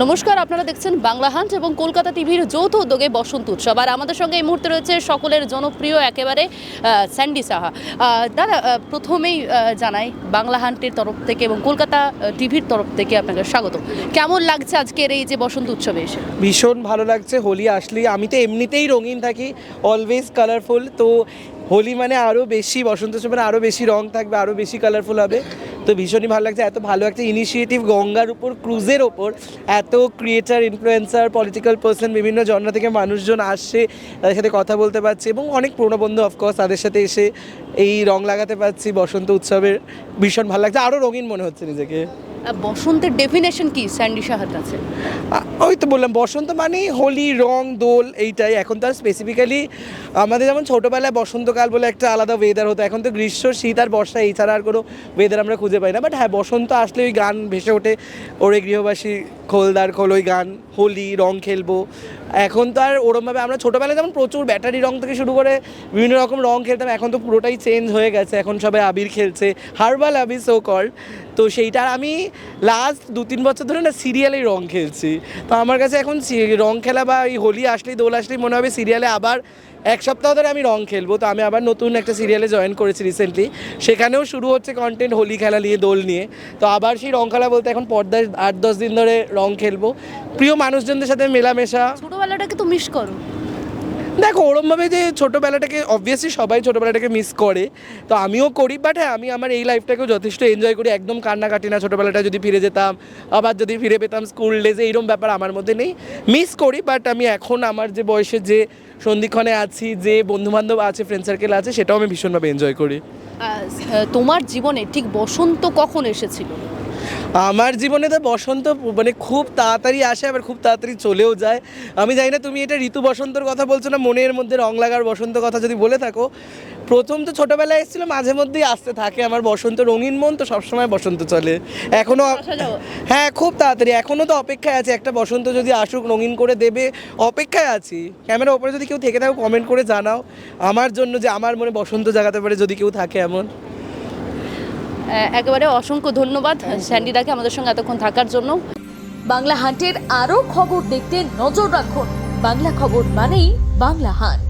নমস্কার, আপনারা দেখছেন বাংলা হান্ট এবং কলকাতা টিভির যৌথ উদ্যোগে বসন্ত উৎসব। আর আমাদের সঙ্গে এই মুহূর্তে রয়েছে সকলের জনপ্রিয় একেবারে স্যান্ডি সাহা। দাদা, প্রথমেই জানাই বাংলা হান্টের তরফ থেকে এবং কলকাতা টিভির তরফ থেকে আপনাকে স্বাগত। কেমন লাগছে আজকের এই যে বসন্ত উৎসবে এসে? ভীষণ ভালো লাগছে। হোলি আসলেই আমি তো এমনিতেই রঙিন থাকি, অলওয়েজ কালারফুল, তো হোলি মানে আরও বেশি, বসন্ত উৎসব মানে আরও বেশি রং থাকবে, আরও বেশি কালারফুল হবে। তো ভীষণই ভালো লাগছে। এত ভালো একটা ইনিশিয়েটিভ, গঙ্গার উপর, ক্রুজের ওপর এত ক্রিয়েটার, ইনফ্লুয়েন্সার, পলিটিক্যাল পার্সন, বিভিন্ন জনরা থেকে মানুষজন আসছে, তাদের সাথে কথা বলতে পারছি এবং অনেক পুরনো বন্ধু অফকোর্স তাদের সাথে এসে এই রং লাগাতে পারছি বসন্ত উৎসবের। ভীষণ ভালো লাগছে, আরও রঙিন মনে হচ্ছে নিজেকে। বসন্তের ডেফিনেশন কি স্যান্ডি সাহার কাছে? ওই তো বললাম, বসন্ত মানে হোলি, রং, দোল, এইটাই। এখন তো আর স্পেসিফিক্যালি আমাদের যেমন ছোটোবেলায় বসন্তকাল বলে একটা আলাদা ওয়েদার হতো, এখন তো গ্রীষ্ম, শীত আর বর্ষা, এই ছাড়া আর কোনো ওয়েদার আমরা খুঁজে পাই না। বাট হ্যাঁ, বসন্ত আসলে ওই গান ভেসে ওঠে, ওরে গৃহবাসী খোলদার খোল, ওই গান, হোলি, রং খেলবো। এখন তো আর ওরমভাবে আমরা ছোটোবেলায় যেমন প্রচুর ব্যাটারি রং থেকে শুরু করে বিভিন্ন রকম রং খেলতাম, এখন তো পুরোটাই চেঞ্জ হয়ে গেছে। এখন সবাই আবির খেলছে, হার্বাল আবির সো কল্ড। তো সেইটা আমি লাস্ট 2-3 বছর ধরে না সিরিয়ালেই রং খেলছি। তো আমার কাছে এখন রং খেলা বা এই হোলি আসলেই, দোল আসলেই মনে হবে সিরিয়ালে আবার এক সপ্তাহ ধরে আমি রং খেলবো। তো আমি আবার নতুন একটা সিরিয়ালে জয়েন করেছি রিসেন্টলি, সেখানেও শুরু হচ্ছে কন্টেন্ট হোলি খেলা নিয়ে, দোল নিয়ে। তো আবার সেই রং খেলা বলতে এখন পর্দায় 8-10 দিন ধরে রং খেলবো, প্রিয় মানুষজনদের সাথে মেলামেশা। ছোটবেলাটাকে তো মিস করো? দেখো, ওরমভাবে যে ছোটোবেলাটাকে অবভিয়াসলি সবাই ছোটোবেলাটাকে মিস করে, তো আমিও করি। বাট হ্যাঁ, আমি আমার এই লাইফটাকেও যথেষ্ট এনজয় করি, একদম কান্নাকাটি না। ছোটোবেলাটা যদি ফিরে যেতাম, আবার যদি ফিরে পেতাম স্কুল ডেজে, এইরকম ব্যাপার আমার মধ্যে নেই। মিস করি, বাট আমি এখন আমার যে বয়সে যে সন্ধিক্ষণে আছি, যে বন্ধুবান্ধব আছে, ফ্রেন্ড সার্কেল আছে, সেটাও আমি ভীষণভাবে এনজয় করি। তোমার জীবনে ঠিক বসন্ত কখন এসেছিল? আমার জীবনে তো বসন্ত মানে খুব তাড়াতাড়ি আসে, আবার খুব তাড়াতাড়ি চলেও যায়। আমি জানি না তুমি এটা ঋতু বসন্তর কথা বলছো না মনের মধ্যে রং লাগার বসন্ত কথা যদি বলে থাকো। প্রথম তো ছোটোবেলায় এসেছিলো, মাঝে মধ্যেই আসতে থাকে আমার বসন্ত। রঙিন মন তো সবসময় বসন্ত চলে এখনও। হ্যাঁ, খুব তাড়াতাড়ি। এখনও তো অপেক্ষায় আছে একটা বসন্ত যদি আসুক, রঙিন করে দেবে, অপেক্ষায় আছি। ক্যামেরার ওপরে যদি কেউ থেকে থাকো কমেন্ট করে জানাও আমার জন্য, যে আমার মনে বসন্ত জাগাতে পারে যদি কেউ থাকে এমন। একেবারে অসংখ্য ধন্যবাদ স্যান্ডিদাকে আমাদের সঙ্গে এতক্ষণ থাকার জন্য। বাংলা হান্টের আরও খবর দেখতে নজর রাখুন। বাংলা খবর মানেই বাংলা হান্ট।